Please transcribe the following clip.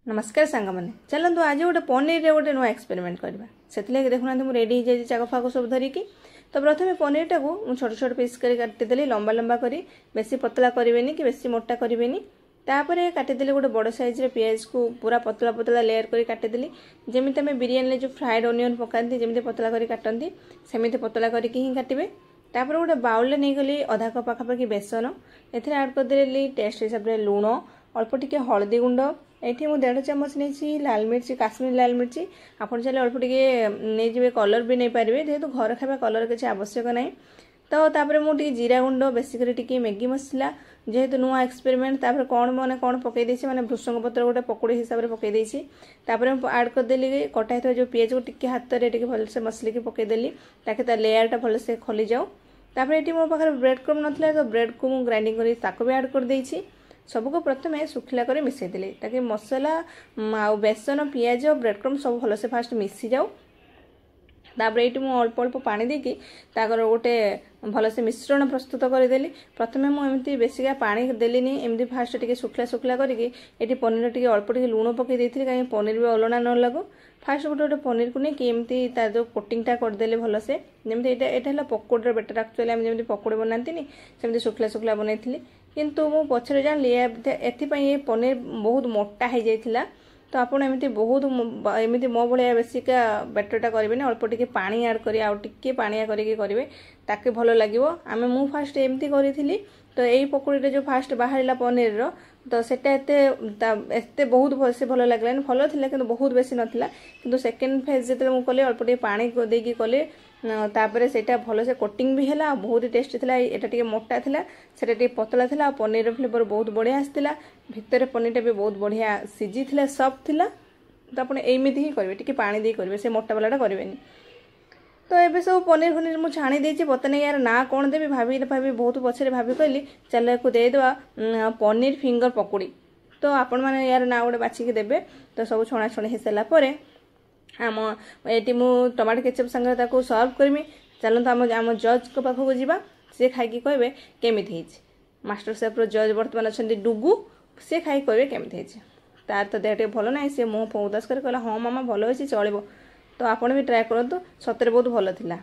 नमस्कार सांग मैंने चलतु आज गोटे पनीर गोटे नुआ एक्सपेरिमेंट करवा से देखुना मुझे रेडी हो जाए चाक फाक सब धरिकी। तो प्रथम पनीर टाक छोट छोट पीस कर काटिदेली लंबा लंबा करी बेसी पतला करेनि कि बेसी मोटा करेनि। तापर काटिदेली गोटे बड़ साइज पियाज को पूरा पतला पतला लेयर कर काटिदेली जमी आम बिरियानी जो फ्राइड अनियन पकाती जमी पतला कर काटती सेमती पतला करके ही काटे। तापर गोटे बाउल नहीं गली अधा कप पाखापाखि बेसन एथेर ऐड करदेली टेस्ट हिसाब से लुण अल्प टिके हलदी गुंड ये मुझे 1.5 चामच नहीं लाल मिर्ची काश्मीर लाल मिर्ची आप चाहिए अल्प टिके नहीं कलर भी नहीं पारे जेहेतु घर खावा कलर किसी आवश्यक ना। तो तापर मुझे जीरा गुंड बेसिकली टिके मैगी मसला जेहेतु नुआ एक्सपेरिमेंट तापर कौन मैंने कौन पकई देसी मैंने भृषंग पत्र गोटे पकोड़ी हिसाब से पकई देसी। तापर ऐड करदेली कटा होता जो पियाज को टिके हाथ में भलसे मसलिकी पकईदेली ताकि लेयरटा भलसे खोली जाओ। तापर ये मो पाखे ब्रेड क्रम ना तो ब्रेड को मुझे ग्राइंडिंग कर भी ऐड कर देसी। सबको प्रथम सुखिला कर मिसईदेली ताकि मसला आ बेसन पियाज ब्रेड क्रम सब भलसे फास्ट मिसी जाओ। तापर ये मुझे अल्प अल्प पानी देकी ताकर गोटे भलसे मिश्रण प्रस्तुत करदेली। प्रथम मुझे बेसिका पानी देलीनी एमती फास्ट टिके सुखला सुखला करके ये पनीर टिके अल्प टिके लुण पकई देती कहीं पनीर भी अलणा न लगो। फास्ट गोटे गोटे पनीर को नहीं एमती तार जो कोटिंगटा करदेले भलसे जमी यहाँ पकोड़र बेटर एक्चुअली आम जमी पकोड़ी बनाती सेमती सुखला सुखला बनई किंतु मु पछरे जान ये पनीर बहुत मोटा हो जाइथिला। तो आपन एमती बहुत एमती मो भाया बेसिका बेटरटा करेंगे अल्प टिके पानी ऐड करें आउ टिके पानिया करके करेंगे ताके भल लगे। आम मु फास्ट एमती करी तो यही पकोड़ी जो फास्ट बाहर पनीर रो तो सेटा एते बहुत भलसे भल लगलानी भल थिला किंतु बहुत बेसी नथिला किंतु सेकेंड फेज जेते मु कले अल्प टिके पानी देकी कले तापर सेटा भलसे कोटिंग भी हैला बहुत टेस्टी थिला। एटा टिके मोटा थिला सेटा टिके पतला थिला पनीर फ्लेवर बहुत बढ़िया आसथिला भितर पनीरटा भी बहुत बढ़िया सिझी थिला सॉफ्ट थिला। तो आपण एमिति ही करिवे टिके पानी दे करिवे से मोटा वालाटा करिवेनी। तो ये सब पनीर फनीर मुझे छाणी देती पता नहीं यार ना कौन देवी भाभी बहुत पछरे भाभी कहली चल या देदेवा पनीर फिंगर पकोड़ी। तो आपण मैंने यार ना गोटे बाछिकी देवे। तो सब छणा छणी हो सारापर आम ये मुझे टमाटो केचप संगे सर्व करमी। चलते आम जज को पाखक जावा सी खाई कहे केमी मास्टर सेफ जज बर्तमान अच्छा डुगु सी खाई कहे केमी तार तो देह भल ना सी मुँह उदास कर कहला हाँ मामा भल अच्छी चलो। तो आपण भी ट्राए करूँ सतरे बहुत भल थिला।